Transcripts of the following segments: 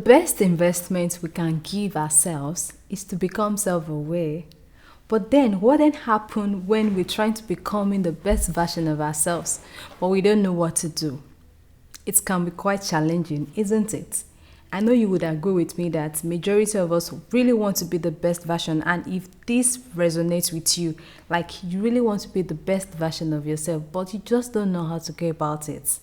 best investment we can give ourselves is to become self-aware. But then, what then happens when we're trying to becoming the best version of ourselves, but we don't know what to do? It can be quite challenging, isn't it? I know you would agree with me that majority of us really want to be the best version, and if this resonates with you, like you really want to be the best version of yourself, but you just don't know how to go about it.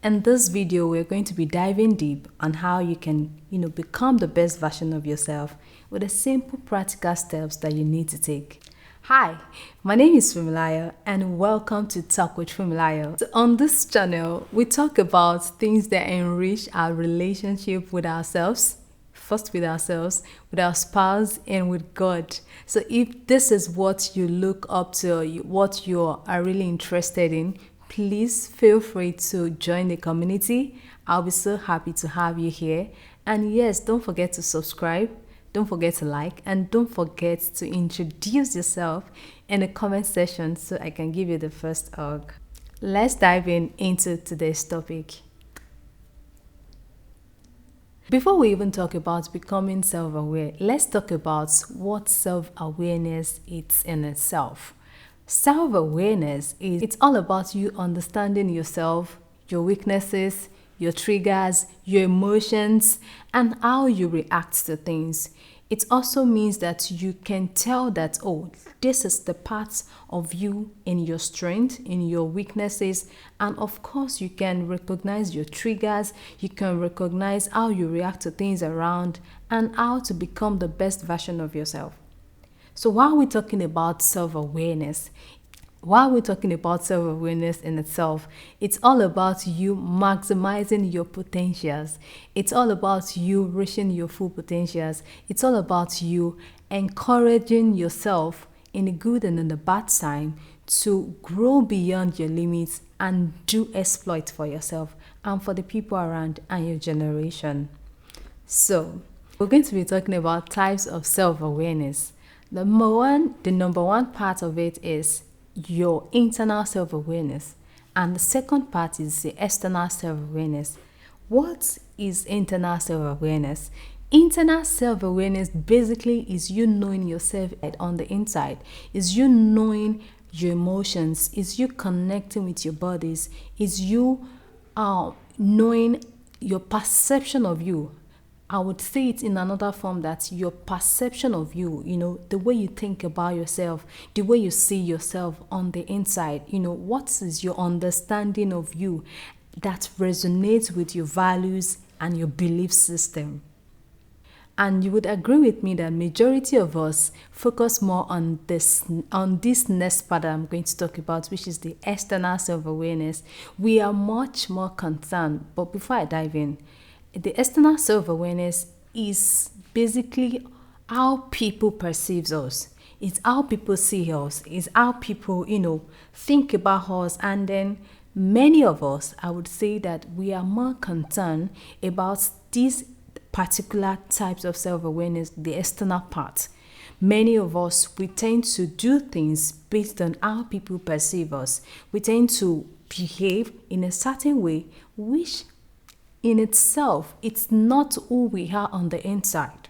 In this video, we're going to be diving deep on how you can, become the best version of yourself with the simple practical steps that you need to take. Hi, my name is Fumilayo and welcome to Talk with Fumilayo. So on this channel, we talk about things that enrich our relationship with ourselves, first with ourselves, with our spouse, and with God. So if this is what you look up to, what you are really interested in, please feel free to join the community. I'll be so happy to have you here. And yes, don't forget to subscribe. Don't forget to like, and don't forget to introduce yourself in the comment section so I can give you the first hug. Let's dive into today's topic. Before we even talk about becoming self-aware, let's talk about what self-awareness is in itself. Self-awareness it's all about you understanding yourself, your weaknesses, your triggers, your emotions, and how you react to things. It also means that you can tell that, oh, this is the part of you in your strength, in your weaknesses, and of course you can recognize your triggers, you can recognize how you react to things around, and how to become the best version of yourself. So while we're talking about self-awareness, in itself, it's all about you maximizing your potentials. It's all about you reaching your full potentials. It's all about you encouraging yourself in the good and in the bad time to grow beyond your limits and do exploit for yourself and for the people around and your generation. So we're going to be talking about types of self-awareness. The number one part of it is your internal self-awareness, and the second part is the external self-awareness. What is internal self-awareness? Internal self-awareness basically is you knowing yourself on the inside, is you knowing your emotions, is you connecting with your bodies, is you knowing your perception of you. I would say it in another form that your perception of you, the way you think about yourself, the way you see yourself on the inside, what is your understanding of you that resonates with your values and your belief system. And you would agree with me that majority of us focus more on this next part that I'm going to talk about, which is the external self-awareness. We are much more concerned, but before I dive in, the external self-awareness is basically how people perceive us. It's how people see us. It's how people, think about us. And then many of us, I would say that we are more concerned about these particular types of self-awareness, the external part. Many of us, we tend to do things based on how people perceive us. We tend to behave in a certain way, which in itself, it's not who we are on the inside.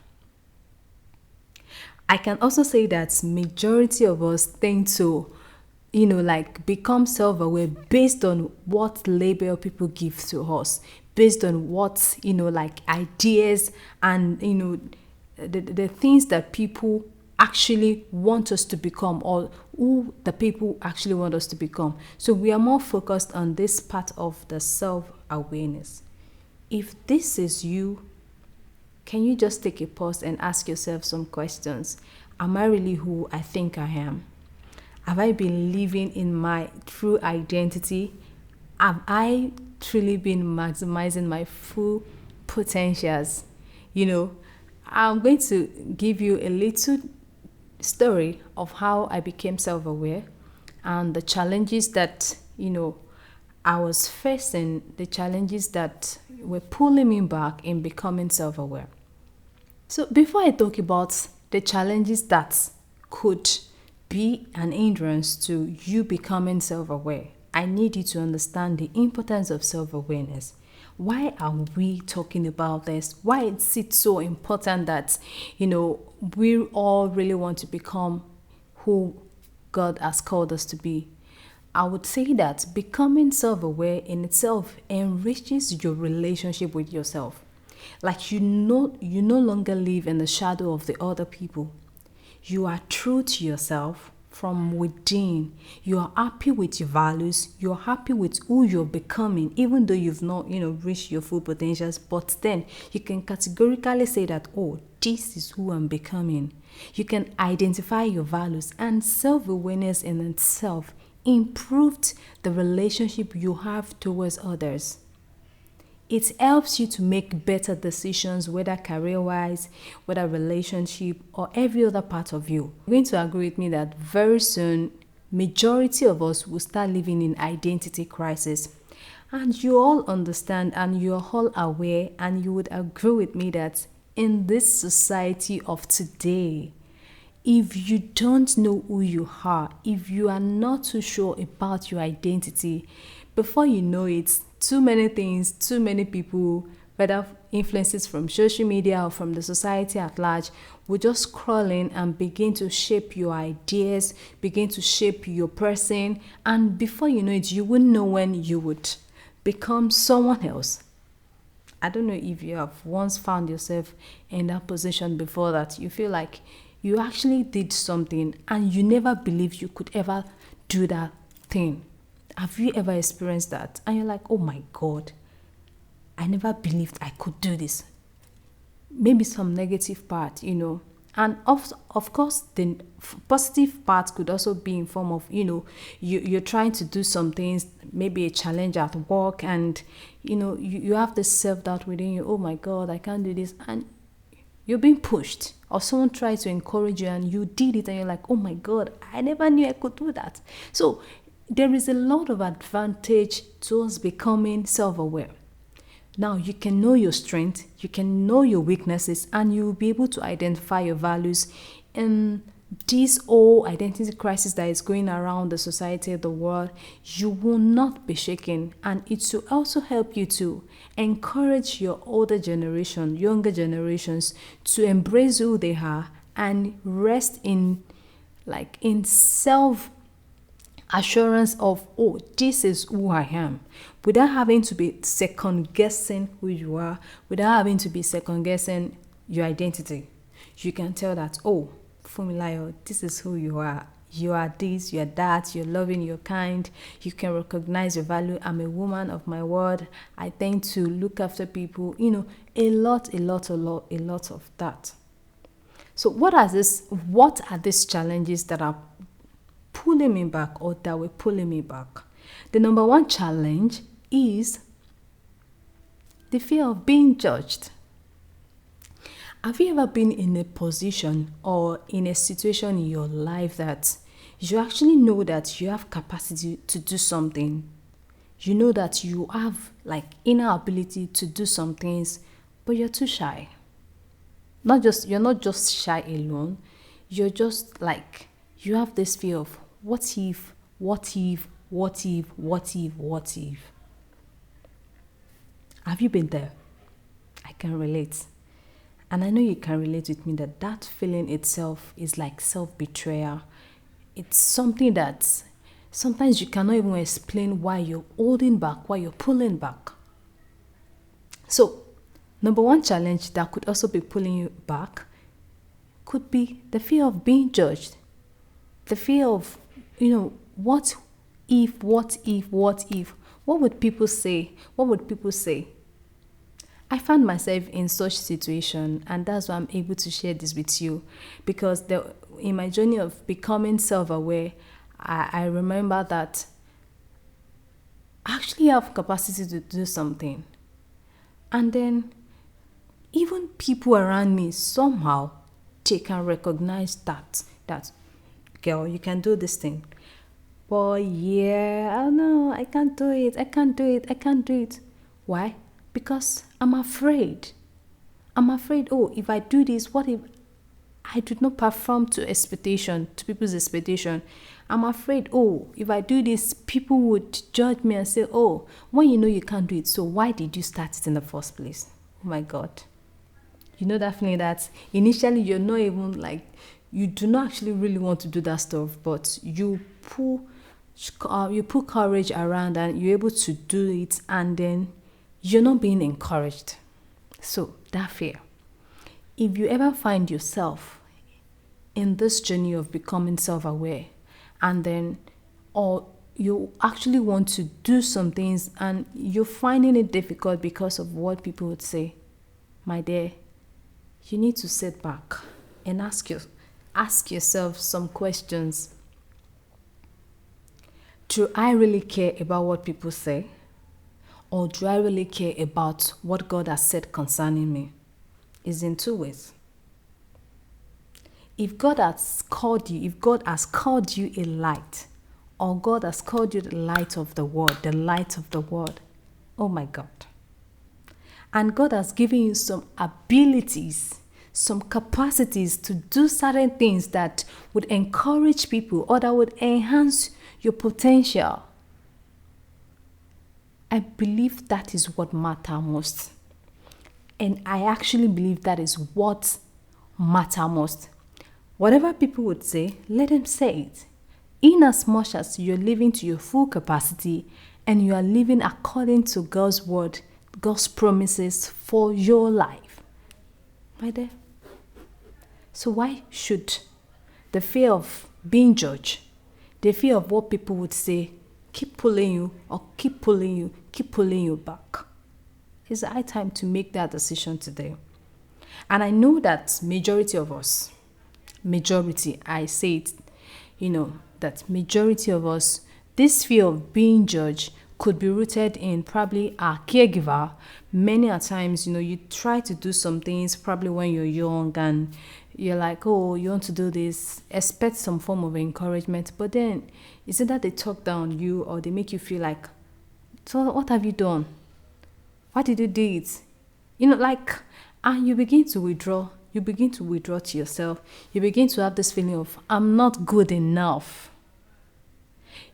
I can also say that majority of us tend to, become self-aware based on what label people give to us, based on what, ideas and, the things that people actually want us to become, or who the people actually want us to become. So we are more focused on this part of the self-awareness. If this is you, can you just take a pause and ask yourself some questions? Am I really who I think I am? Have I been living in my true identity? Have I truly been maximizing my full potentials? I'm going to give you a little story of how I became self-aware and the challenges that, I was facing, the challenges that were pulling me back in becoming self-aware. So before I talk about the challenges that could be an hindrance to you becoming self-aware, I need you to understand the importance of self-awareness. Why are we talking about this? Why is it so important that, we all really want to become who God has called us to be? I would say that becoming self aware in itself enriches your relationship with yourself. Like you no longer live in the shadow of the other people. You are true to yourself from within. You are happy with your values. You're happy with who you're becoming, even though you've not, reached your full potentials. But then you can categorically say that, oh, this is who I'm becoming. You can identify your values, and self-awareness in itself improved the relationship you have towards others. It helps you to make better decisions, whether career-wise, whether relationship, or every other part of you. You're going to agree with me that very soon, majority of us will start living in identity crisis. And you all understand and you're all aware, and you would agree with me that in this society of today, if you don't know who you are, if you are not too sure about your identity, before you know it, too many things, too many people, whether influences from social media or from the society at large, will just crawl in and begin to shape your ideas, begin to shape your person. And before you know it, you wouldn't know when you would become someone else. I don't know if you have once found yourself in that position before, that you feel like you actually did something and you never believed you could ever do that thing. Have you ever experienced that? And you're like, oh my God, I never believed I could do this. Maybe some negative part. And of course, the positive part could also be in form of, you're trying to do some things, maybe a challenge at work, and, you have this self-doubt within you. Oh my God, I can't do this. And you're being pushed, or someone tried to encourage you and you did it, and you're like, oh my God, I never knew I could do that. So there is a lot of advantage towards becoming self-aware. Now you can know your strength, you can know your weaknesses, and you will be able to identify your values in this whole identity crisis that is going around the society, the world. You will not be shaken, and it will also help you to encourage your older generation, younger generations, to embrace who they are and rest in self assurance of, oh, this is who I am, without having to be second guessing who you are, without having to be second guessing your identity. You can tell that, oh, Fumilayo, this is who you are. You are this, you are that, you're loving, you're kind. You can recognize your value. I'm a woman of my word. I tend to look after people, a lot of that. So what are these challenges that are pulling me back, or that were pulling me back? The number one challenge is the fear of being judged. Have you ever been in a position or in a situation in your life that you actually know that you have capacity to do something? You know that you have inner ability to do some things, but you're too shy. You're not just shy alone. You're just you have this fear of what if, what if, what if, what if, what if. Have you been there? I can relate. And I know you can relate with me that feeling itself is like self-betrayal. It's something that sometimes you cannot even explain why you're holding back, why you're pulling back. So, number one challenge that could also be pulling you back could be the fear of being judged. The fear of, what if, what if, what if? What would people say? What would people say? I found myself in such situation, and that's why I'm able to share this with you, because in my journey of becoming self-aware, I remember that I actually have capacity to do something. And then even people around me, somehow they can recognize that girl, you can do this thing. But yeah, oh no, I can't do it. Why? Because I'm afraid. Oh, if I do this, what if I did not perform to expectation, to people's expectation. I'm afraid, oh, if I do this, people would judge me and say, oh, when you know you can't do it, so why did you start it in the first place? Oh my God. You know that feeling that initially you're not even like, you do not actually really want to do that stuff, but you put courage around and you're able to do it, and then you're not being encouraged. So that fear. If you ever find yourself in this journey of becoming self-aware, and then, or you actually want to do some things and you're finding it difficult because of what people would say, my dear, you need to sit back and ask yourself some questions. Do I really care about what people say? Or do I really care about what God has said concerning me? It's in two ways. If God has called you a light, or God has called you the light of the world, oh my God. And God has given you some abilities, some capacities to do certain things that would encourage people or that would enhance your potential. I believe that is what matters most. And I actually believe that is what matters most. Whatever people would say, let them say it. In as much as you're living to your full capacity and you are living according to God's word, God's promises for your life. Right there. So why should the fear of being judged, the fear of what people would say, keep pulling you back? It's high time to make that decision today. And I know that majority of us, I say it, that majority of us, this fear of being judged could be rooted in probably our caregiver. Many a times, you try to do some things probably when you're young and you're like, oh, you want to do this, expect some form of encouragement, but then is it that they talk down you or they make you feel like, so what have you done? Why did you do it? And you begin to withdraw. You begin to withdraw to yourself. You begin to have this feeling of, I'm not good enough.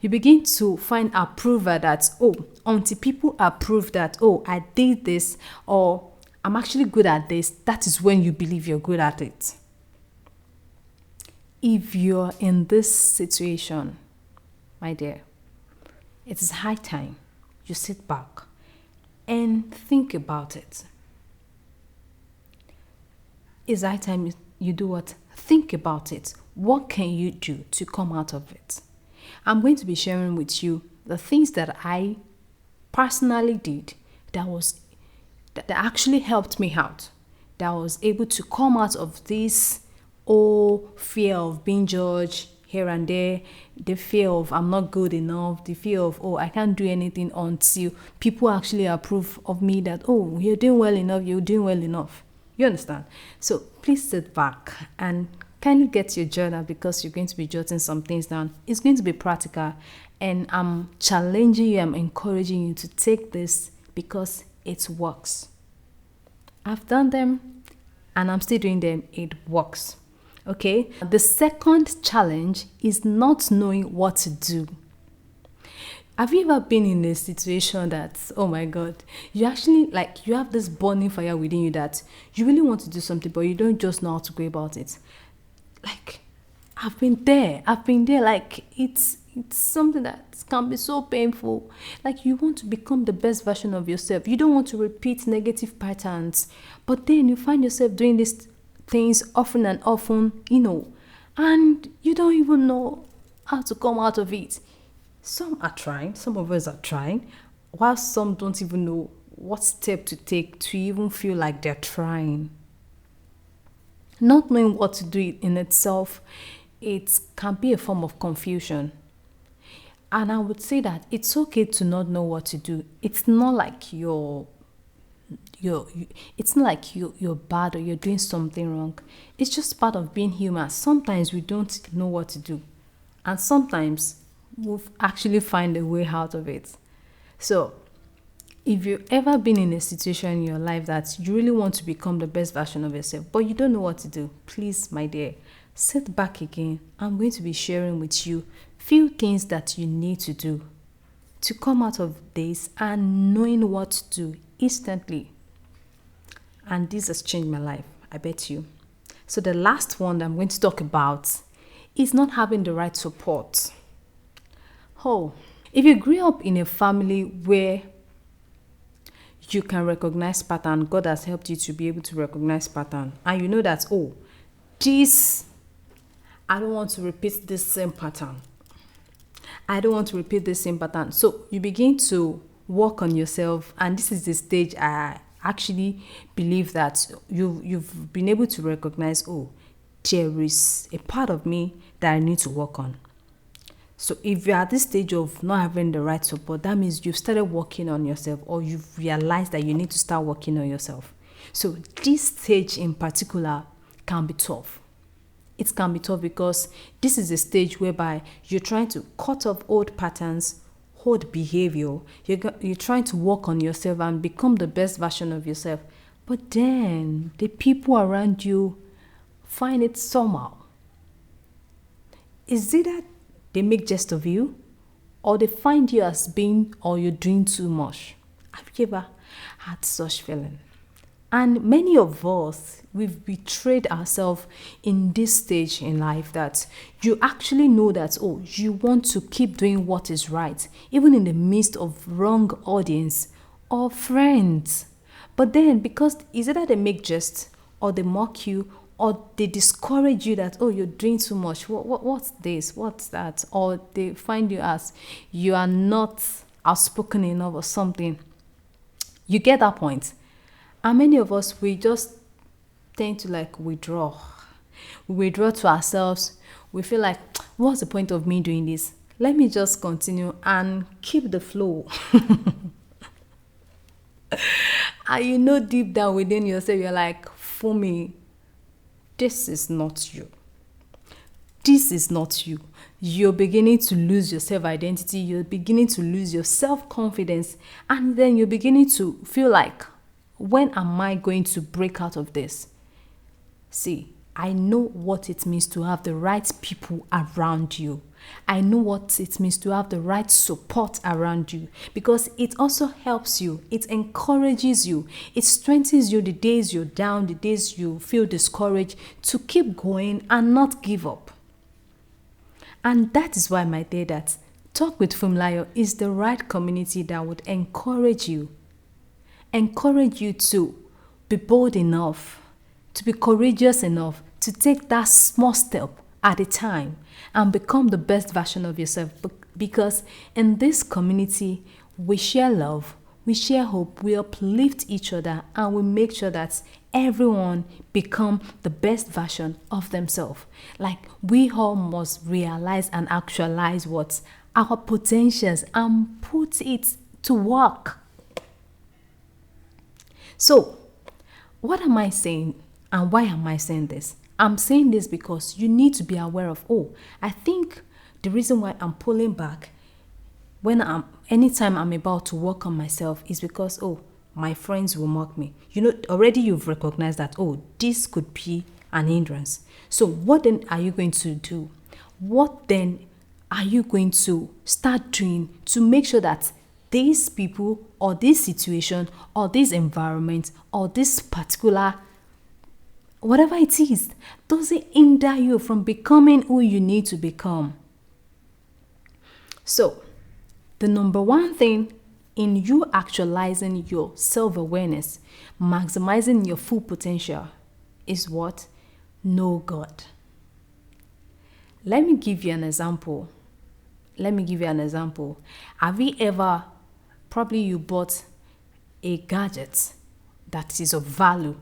You begin to find approval that, oh, until people approve that, oh, I did this, or I'm actually good at this, that is when you believe you're good at it. If you're in this situation, my dear, it is high time you sit back and think about it. It's high time you do what? Think about it. What can you do to come out of it? I'm going to be sharing with you the things that I personally did that actually helped me out, that I was able to come out of this fear of being judged here and there, the fear of I'm not good enough, the fear of, oh, I can't do anything until people actually approve of me that, oh, you're doing well enough. You understand? So please sit back and kindly get your journal, because you're going to be jotting some things down. It's going to be practical, and I'm challenging you, I'm encouraging you to take this because it works. I've done them and I'm still doing them. It works. Okay? The second challenge is not knowing what to do. Have you ever been in a situation that, oh my God, you actually you have this burning fire within you that you really want to do something, but you don't just know how to go about it? I've been there. It's something that can be so painful. You want to become the best version of yourself. You don't want to repeat negative patterns, but then you find yourself doing these things often and often, and you don't even know how to come out of it. Some are trying, some of us are trying, while some don't even know what step to take to even feel like they're trying. Not knowing what to do in itself, it can be a form of confusion. And I would say that it's okay to not know what to do. It's not like you're bad or you're doing something wrong. It's just part of being human. Sometimes we don't know what to do, and sometimes we'll actually find a way out of it. So If you've ever been in a situation in your life that you really want to become the best version of yourself, but you don't know what to do, please, my dear, sit back again. I'm going to be sharing with you few things that you need to do to come out of this and knowing what to do instantly. And this has changed my life, I bet you. So the last one that I'm going to talk about is not having the right support. Oh, if you grew up in a family where you can recognize pattern, God has helped you to be able to recognize pattern, and you know that, oh, this, I don't want to repeat this same pattern. I don't want to repeat the same pattern. So you begin to work on yourself, and this is the stage I actually believe that you've been able to recognize, oh, there is a part of me that I need to work on. So if you're at this stage of not having the right support, that means you've started working on yourself, or you've realized that you need to start working on yourself. So this stage in particular can be tough. It can be tough because this is a stage whereby you're trying to cut off old patterns, old behavior. You're trying to work on yourself and become the best version of yourself. But then the people around you find it somehow. Is it that they make jest of you, or they find you as being, or you're doing too much? Have you ever had such feeling? And many of us, we've betrayed ourselves in this stage in life that you actually know that, oh, you want to keep doing what is right, even in the midst of wrong audience or friends. But then, because is either they make jest, or they mock you, or they discourage you that, oh, you're doing too much. What's this? What's that? Or they find you as you are not outspoken enough or something. You get that point. And many of us, we just tend to like withdraw. We withdraw to ourselves. We feel like, what's the point of me doing this? Let me just continue and keep the flow. And you know deep down within yourself, you're like, for me, this is not you. This is not you. You're beginning to lose your self-identity. You're beginning to lose your self-confidence. And then you're beginning to feel like, when am I going to break out of this? See, I know what it means to have the right people around you. I know what it means to have the right support around you, because it also helps you. It encourages you. It strengthens you the days you're down, the days you feel discouraged, to keep going and not give up. And that is why, my dear, that Talk with Funmilayo is the right community that would encourage you to be bold enough, to be courageous enough to take that small step at a time and become the best version of yourself. Because in this community, we share love, we share hope, we uplift each other, and we make sure that everyone become the best version of themselves. Like, we all must realize and actualize what our potentials and put it to work. So, what am I saying, and why am I saying this? I'm saying this because you need to be aware of, I think the reason why I'm pulling back anytime I'm about to work on myself is because, my friends will mock me. Already you've recognized that, this could be an hindrance. So what then are you going to do? What then are you going to start doing to make sure that these people or this situation or this environment or this particular whatever it is doesn't hinder you from becoming who you need to become? So, the number one thing in you actualizing your self-awareness, maximizing your full potential, is what? Know God. Let me give you an example. Have you ever, probably you bought a gadget that is of value,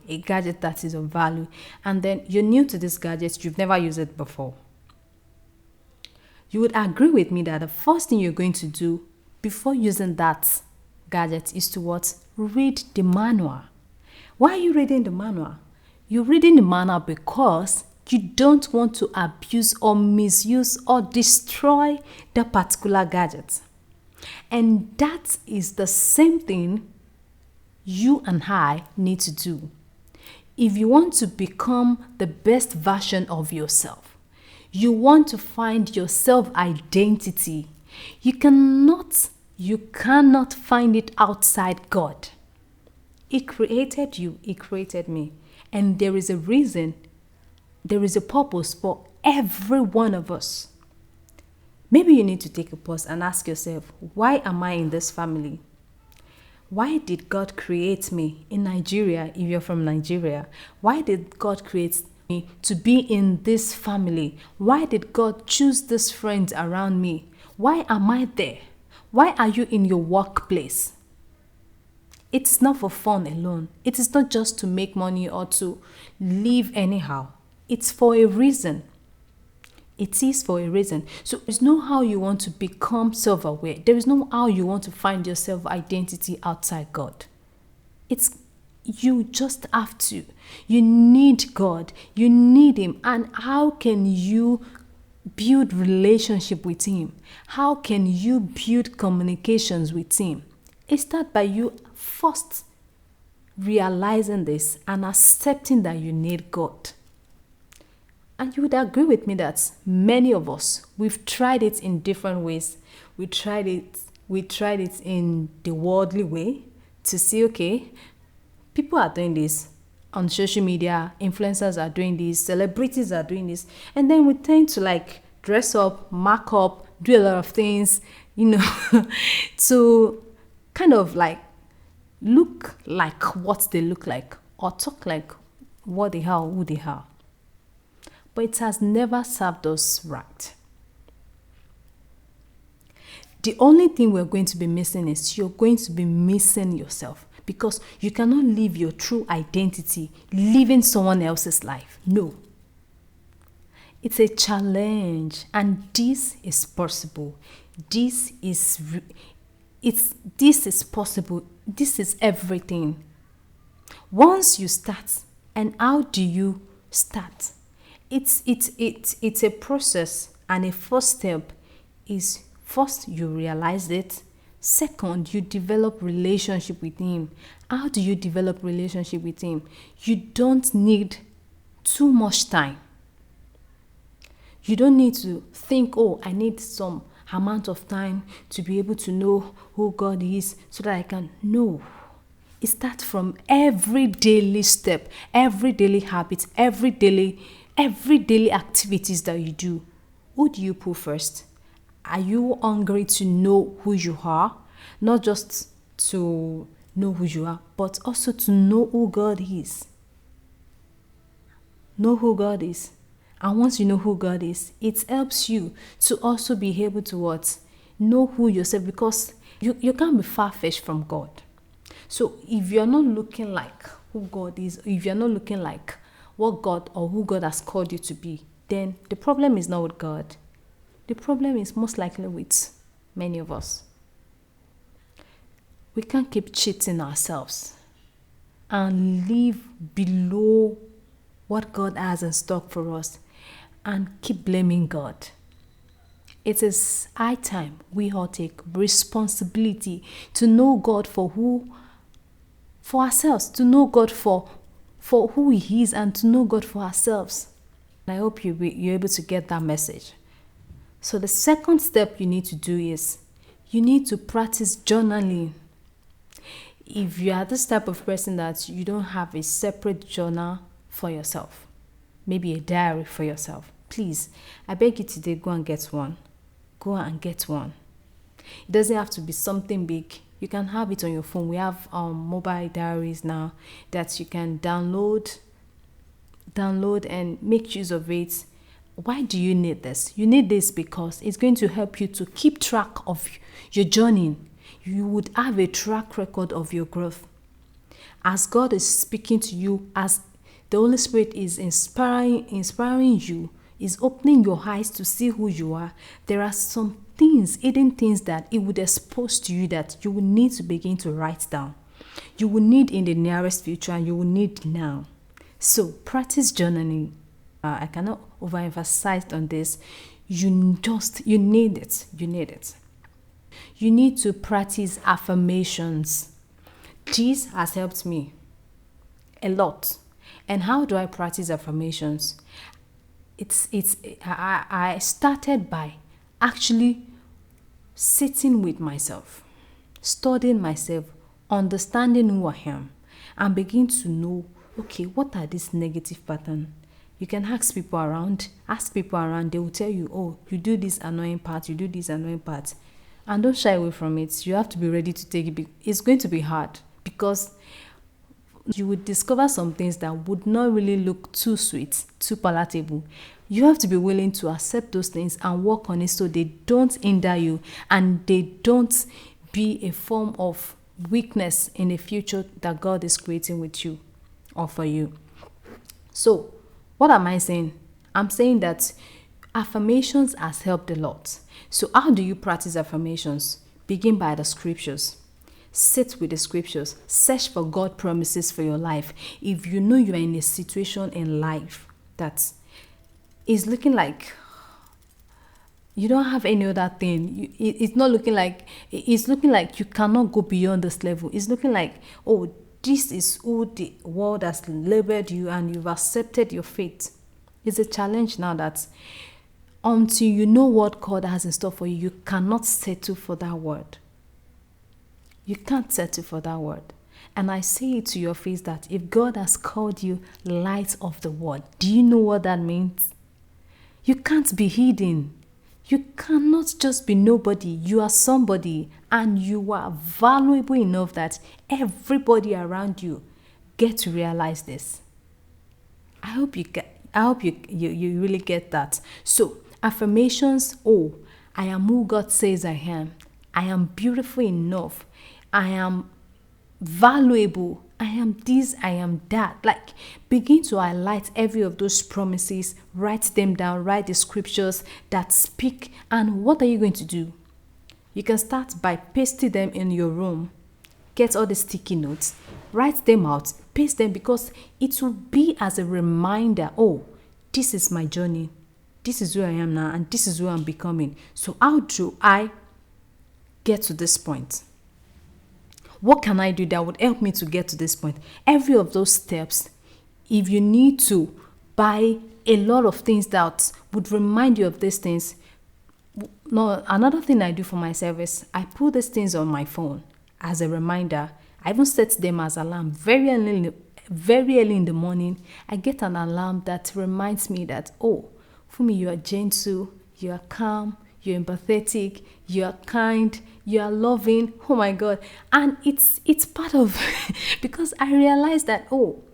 and then you're new to this gadget, you've never used it before. You would agree with me that the first thing you're going to do before using that gadget is to what? Read the manual. Why are you reading the manual? You're reading the manual because you don't want to abuse or misuse or destroy the particular gadget. And that is the same thing you and I need to do. If you want to become the best version of yourself, you want to find your self-identity, you cannot find it outside God. He created you, He created me. And there is a reason, there is a purpose for every one of us. Maybe you need to take a pause and ask yourself, why am I in this family? Why did God create me in Nigeria if you're from Nigeria? Why did God create me to be in this family? Why did God choose these friends around me? Why am I there? Why are you in your workplace? It's not for fun alone. It is not just to make money or to live anyhow. It's for a reason. It is for a reason. So there's no how you want to become self-aware. There is no how you want to find your self-identity outside God. It's you just have to. You need God. You need Him. And how can you build relationship with Him? How can you build communications with Him? It starts by you first realizing this and accepting that you need God. And you would agree with me that many of us, we've tried it in different ways. We tried it in the worldly way to see, okay, people are doing this on social media, influencers are doing this, celebrities are doing this. And then we tend to dress up, mark up, do a lot of things, to kind of look like what they look like or talk like what they are, who they are. But it has never served us right. The only thing we're going to be missing is you're going to be missing yourself, because you cannot live your true identity living someone else's life. No. It's a challenge, and this is possible. This is possible. This is everything. Once you start, and how do you start? It's a process, and a first step is first you realize it. Second, you develop relationship with Him. How do you develop relationship with Him? You don't need too much time. You don't need to think, oh, I need some amount of time to be able to know who God is so that I can know. It starts from every daily step, every daily habit, every daily activities that you do. Who do you put first? Are you hungry to know who you are? Not just to know who you are, but also to know who God is. Know who God is. And once you know who God is, it helps you to also be able to what? Know who yourself, because you can't be far-fetched from God. So if you're not looking like who God is, if you're not looking like what God or who God has called you to be, then the problem is not with God. The problem is most likely with many of us. We can't keep cheating ourselves and live below what God has in stock for us and keep blaming God. It is high time we all take responsibility to know God for ourselves, to know God for who He is, and to know God for ourselves. I hope you're able to get that message. So the second step you need to do is you need to practice journaling. If you are this type of person that you don't have a separate journal for yourself, maybe a diary for yourself, please, I beg you today, go and get one. Go and get one. It doesn't have to be something big. You can have it on your phone. We have mobile diaries now that you can download and make use of it. Why do you need this? You need this because it's going to help you to keep track of your journey. You would have a track record of your growth. As God is speaking to you, as the Holy Spirit is inspiring you, is opening your eyes to see who you are, there are some things, hidden things that it would expose to you that you will need to begin to write down. You will need in the nearest future, and you will need now. So practice journaling. I cannot overemphasize on this. You need it. You need it. You need to practice affirmations. This has helped me a lot. And how do I practice affirmations? I started by actually sitting with myself, studying myself, understanding who I am, and begin to know, okay, what are these negative patterns? You can ask people around, they will tell you, oh, you do this annoying part, you do this annoying part. And don't shy away from it. You have to be ready to take it. It's going to be hard because you would discover some things that would not really look too sweet, too palatable. You have to be willing to accept those things and work on it so they don't hinder you and they don't be a form of weakness in the future that God is creating with you or for you. So, what am I saying? I'm saying that affirmations has helped a lot. So, how do you practice affirmations? Begin by the scriptures. Sit with the scriptures. Search for God promises for your life. If you know you are in a situation in life that is looking like you don't have any other thing, it's looking like you cannot go beyond this level. It's looking like, oh, this is who the world has labeled you and you've accepted your fate. It's a challenge now that until you know what God has in store for you, you cannot settle for that word. You can't settle for that word. And I say it to your face that if God has called you light of the world, do you know what that means? You can't be hidden. You cannot just be nobody. You are somebody and you are valuable enough that everybody around you get to realize this. I hope you really get that. So affirmations, oh, I am who God says I am. I am beautiful enough. I am valuable. I am this, I am that. Like, begin to highlight every of those promises, write them down, write the scriptures that speak. And what are you going to do? You can start by pasting them in your room. Get all the sticky notes, write them out, paste them, because it will be as a reminder, oh, this is my journey. This is who I am now and this is who I'm becoming. So how do I get to this point? What can I do that would help me to get to this point? Every of those steps, if you need to buy a lot of things that would remind you of these things. No, another thing I do for myself is I put these things on my phone as a reminder. I even set them as alarm very early in the morning. I get an alarm that reminds me that, oh, Fumi, you are gentle, you are calm, you're empathetic, you are kind, you are loving. Oh my God. And it's part of because I realized that, oh,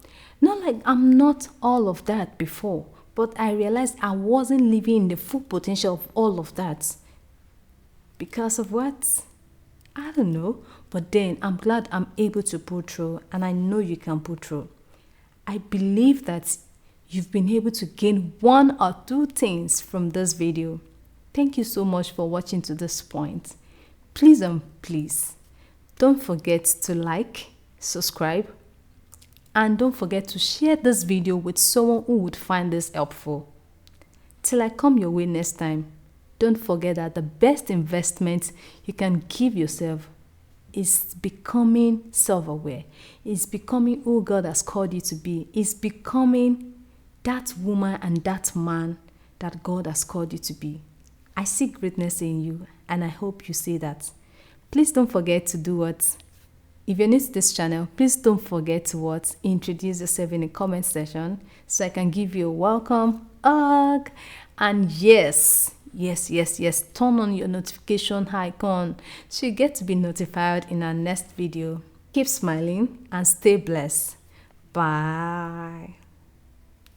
not like I'm not all of that before, but I realized I wasn't living in the full potential of all of that. Because of what? I don't know. But then I'm glad I'm able to pull through, and I know you can pull through. I believe that you've been able to gain one or two things from this video. Thank you so much for watching to this point. Please don't forget to like, subscribe, and don't forget to share this video with someone who would find this helpful. Till I come your way next time, don't forget that the best investment you can give yourself is becoming self-aware. Is becoming who God has called you to be. Is becoming that woman and that man that God has called you to be. I see greatness in you, and I hope you see that. Please don't forget to do what? If you're new to this channel, please don't forget to what? Introduce yourself in the comment section so I can give you a welcome hug. And yes, turn on your notification icon so you get to be notified in our next video. Keep smiling and stay blessed. Bye.